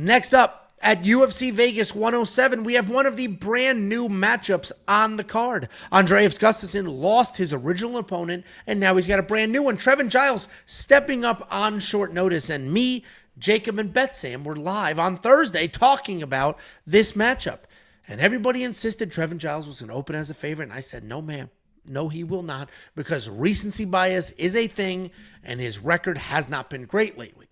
Next up, at UFC Vegas 107, we have one of the brand new matchups on the card. Andreas Gustafsson lost his original opponent, and now he's got a brand new one. Trevin Giles stepping up on short notice, and me, Jacob, and Betsam were live on Thursday talking about this matchup. And everybody insisted Trevin Giles was going to open as a favorite, and I said, no, ma'am. No, he will not, because recency bias is a thing, and his record has not been great lately.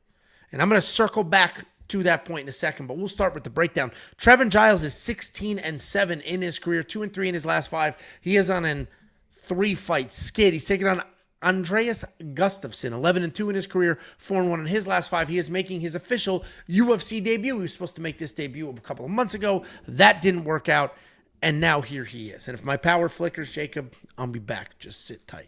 And I'm going to circle back to that point in a second, but we'll start with the breakdown. Trevin Giles is 16-7 in his career, 2-3 in his last 5. He is on a 3-fight skid. He's taking on Andreas Gustafsson, 11-2 in his career, 4-1 in his last 5. He is making his official UFC debut. He was supposed to make this debut a couple of months ago. That didn't work out, and now here he is. And if my power flickers, Jacob, I'll be back. Just sit tight.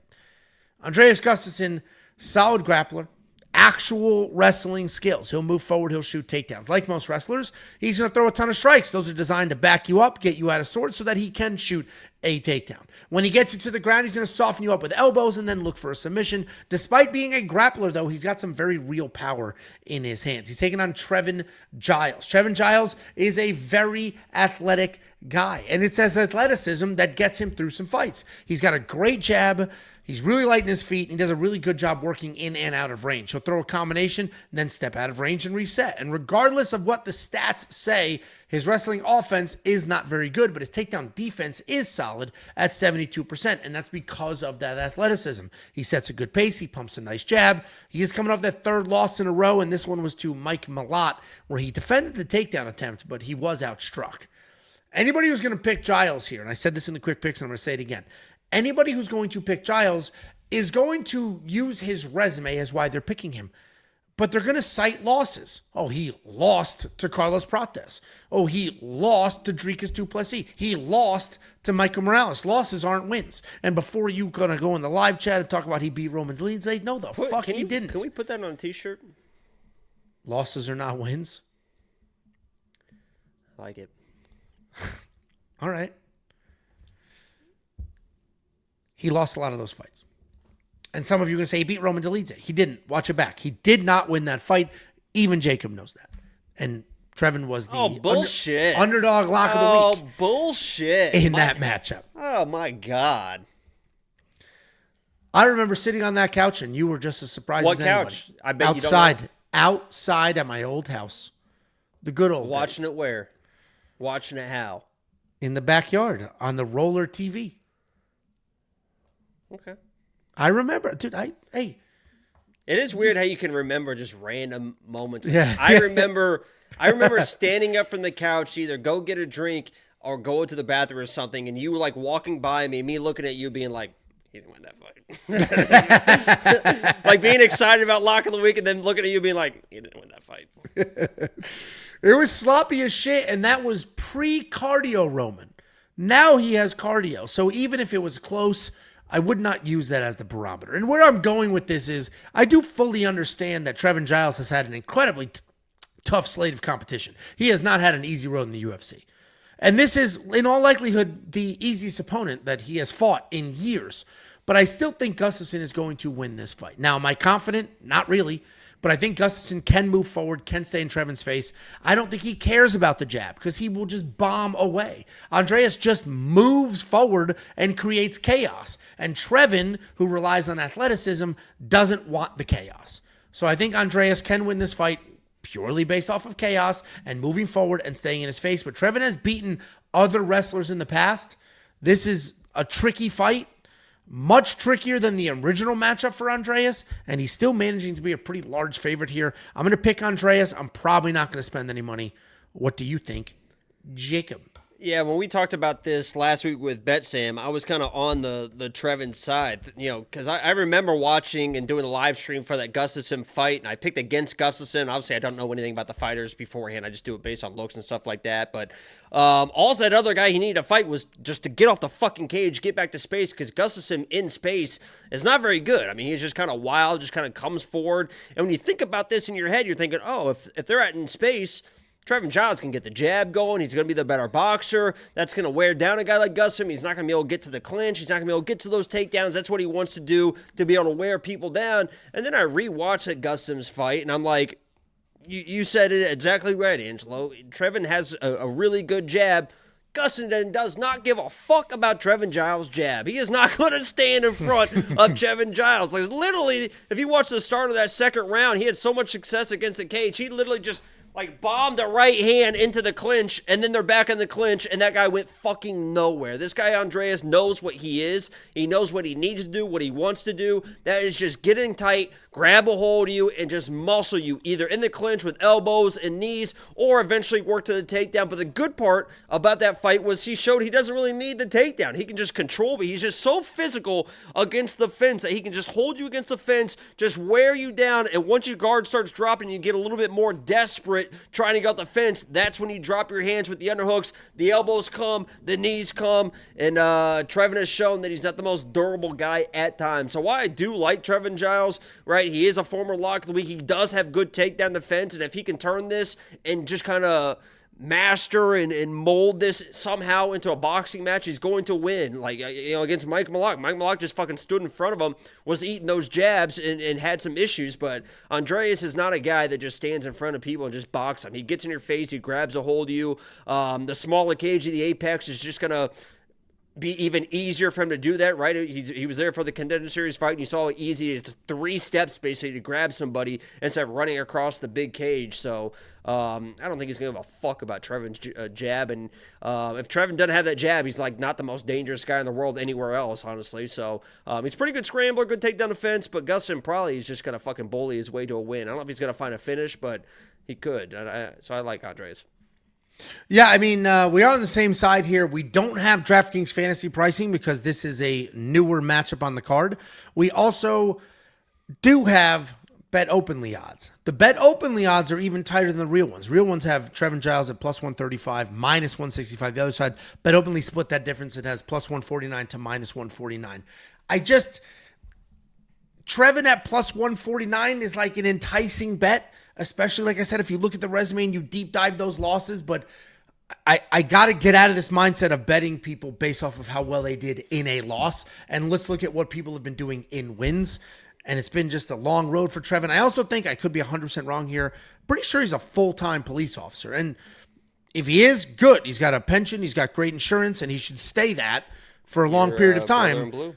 Andreas Gustafsson, solid grappler. Actual wrestling skills. He'll move forward. He'll shoot takedowns. Like most wrestlers, he's going to throw a ton of strikes. Those are designed to back you up, get you out of sorts so that he can shoot a takedown. When he gets you to the ground, he's going to soften you up with elbows and then look for a submission. Despite being a grappler, though, he's got some very real power in his hands. He's taking on Trevin Giles. Trevin Giles is a very athletic guy, and it's his athleticism that gets him through some fights. He's got a great jab. He's really light in his feet, and he does a really good job working in and out of range. He'll throw a combination, then step out of range and reset. And regardless of what the stats say, his wrestling offense is not very good, but his takedown defense is solid at 72%, and that's because of that athleticism. He sets a good pace. He pumps a nice jab. He is coming off that 3rd loss in a row, and this one was to Mike Malott, where he defended the takedown attempt, but he was outstruck. Anybody who's going to pick Giles here, and I said this in the quick picks, and I'm going to say it again, anybody who's going to pick Giles is going to use his resume as why they're picking him. But they're going to cite losses. Oh, he lost to Carlos Prates. Oh, he lost to Dricus du Plessis. He lost to Michael Morales. Losses aren't wins. And before you going to go in the live chat and talk about he beat Roman Dolidze, say, no, fuck, he didn't. Can we put that on a t-shirt? Losses are not wins. I like it. All right. He lost a lot of those fights. And some of you are going to say he beat Roman Dolidze. He didn't. Watch it back. He did not win that fight. Even Jacob knows that. And Trevin was the underdog lock of the week. Oh, bullshit. In that matchup. Oh, my God. I remember sitting on that couch, and you were just as surprised as anybody. What couch? I bet outside, you don't. Outside at my old house. The good old Watching days. it where? Watching it how? In the backyard on the roller TV. Okay. I remember, dude. Hey. It is weird how you can remember just random moments. Yeah. I remember standing up from the couch, to either go get a drink or go to the bathroom or something, and you were like walking by me looking at you, being like, "He didn't win that fight." Like being excited about lock of the week, and then looking at you, being like, "He didn't win that fight." It was sloppy as shit, and that was pre-cardio Roman. Now he has cardio, so even if it was close, I would not use that as the barometer. And where I'm going with this is I do fully understand that Trevin Giles has had an incredibly tough slate of competition. He has not had an easy road in the UFC. And this is, in all likelihood, the easiest opponent that he has fought in years. But I still think Gustafsson is going to win this fight. Now, am I confident? Not really. But I think Gustafsson can move forward, can stay in Trevin's face. I don't think he cares about the jab because he will just bomb away. Andreas just moves forward and creates chaos. And Trevin, who relies on athleticism, doesn't want the chaos. So I think Andreas can win this fight purely based off of chaos and moving forward and staying in his face. But Trevin has beaten other wrestlers in the past. This is a tricky fight. Much trickier than the original matchup for Andreas, and he's still managing to be a pretty large favorite here. I'm going to pick Andreas. I'm probably not going to spend any money. What do you think, Jacob? Yeah, when we talked about this last week with BetSam, I was kind of on the Trevin side, because I remember watching and doing a live stream for that Gustafsson fight, and I picked against Gustafsson. Obviously, I don't know anything about the fighters beforehand. I just do it based on looks and stuff like that. But all that other guy he needed to fight was just to get off the fucking cage, get back to space, because Gustafsson in space is not very good. I mean, he's just kind of wild, just kind of comes forward. And when you think about this in your head, you're thinking, oh, if they're out in space, Trevin Giles can get the jab going. He's going to be the better boxer. That's going to wear down a guy like Gustafsson. He's not going to be able to get to the clinch. He's not going to be able to get to those takedowns. That's what he wants to do, to be able to wear people down. And then I rewatched that Gustafsson's fight, and I'm like, You said it exactly right, Angelo. Trevin has a really good jab. Gustafsson does not give a fuck about Trevin Giles' jab. He is not going to stand in front of Trevin Giles. Like, literally, if you watch the start of that second round, he had so much success against the cage. He literally just bombed a right hand into the clinch, and then they're back in the clinch, and that guy went fucking nowhere. This guy, Andreas, knows what he is. He knows what he needs to do, what he wants to do. That is just getting tight, grab a hold of you, and just muscle you, either in the clinch with elbows and knees, or eventually work to the takedown. But the good part about that fight was he showed he doesn't really need the takedown. He can just control, but he's just so physical against the fence that he can just hold you against the fence, just wear you down, and once your guard starts dropping, you get a little bit more desperate trying to get out the fence. That's when you drop your hands with the underhooks, the elbows come, the knees come, and Trevin has shown that he's not the most durable guy at times. So while I do like Trevin Giles, right, he is a former Lock of the Week, he does have good takedown defense, and if he can turn this and just kind of master and mold this somehow into a boxing match, he's going to win. Like, against Mike Malak. Mike Malak just fucking stood in front of him, was eating those jabs and had some issues, but Andreas is not a guy that just stands in front of people and just boxes them. He gets in your face, he grabs a hold of you. The smaller cage of the Apex is just going to be even easier for him to do that, right? He was there for the Contender Series fight, and you saw how easy it is, 3 steps basically to grab somebody instead of running across the big cage. So I don't think he's going to give a fuck about Trevin's jab. And if Trevin doesn't have that jab, he's like not the most dangerous guy in the world anywhere else, honestly. So he's a pretty good scrambler, good takedown defense, but Gustafsson probably is just going to fucking bully his way to a win. I don't know if he's going to find a finish, but he could. So I like Andreas. Yeah, I mean, we are on the same side here. We don't have DraftKings fantasy pricing because this is a newer matchup on the card. We also do have bet openly odds. The bet openly odds are even tighter than the real ones. Real ones have Trevin Giles at plus 135, minus 165. The other side, bet openly split that difference. It has plus 149 to minus 149. Trevin at plus 149 is like an enticing bet. Especially, like I said, if you look at the resume and you deep dive those losses, but I got to get out of this mindset of betting people based off of how well they did in a loss. And let's look at what people have been doing in wins. And it's been just a long road for Trevin. I also think I could be 100% wrong here. Pretty sure he's a full-time police officer. And if he is, good. He's got a pension. He's got great insurance. And he should stay that for a long period of time.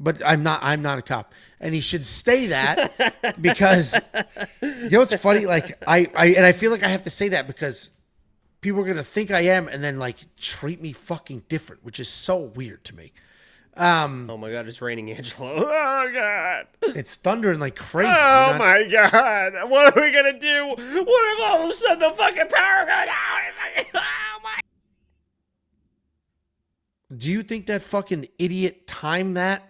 But I'm not a cop. And he should stay that because, you know what's funny? Like, I feel like I have to say that because people are going to think I am and then, like, treat me fucking different, which is so weird to me. Oh, my God, it's raining, Angelo. Oh, God. It's thundering like crazy. Oh, my God. What are we going to do? What if all of a sudden the fucking power goes out? Oh, my. Do you think that fucking idiot timed that?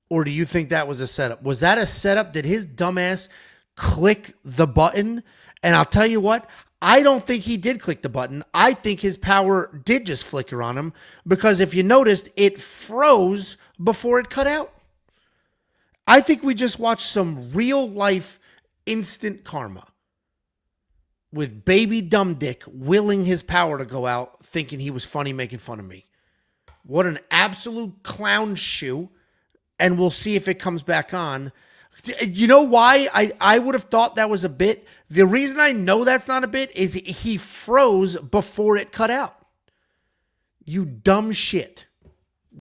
Or do you think that was a setup? Was that a setup? Did his dumbass click the button? And I'll tell you what, I don't think he did click the button. I think his power did just flicker on him because if you noticed, it froze before it cut out. I think we just watched some real life instant karma with baby dumb dick willing his power to go out thinking he was funny making fun of me. What an absolute clown shoe. And we'll see if it comes back on. You know why I would have thought that was a bit? The reason I know that's not a bit is he froze before it cut out. You dumb shit.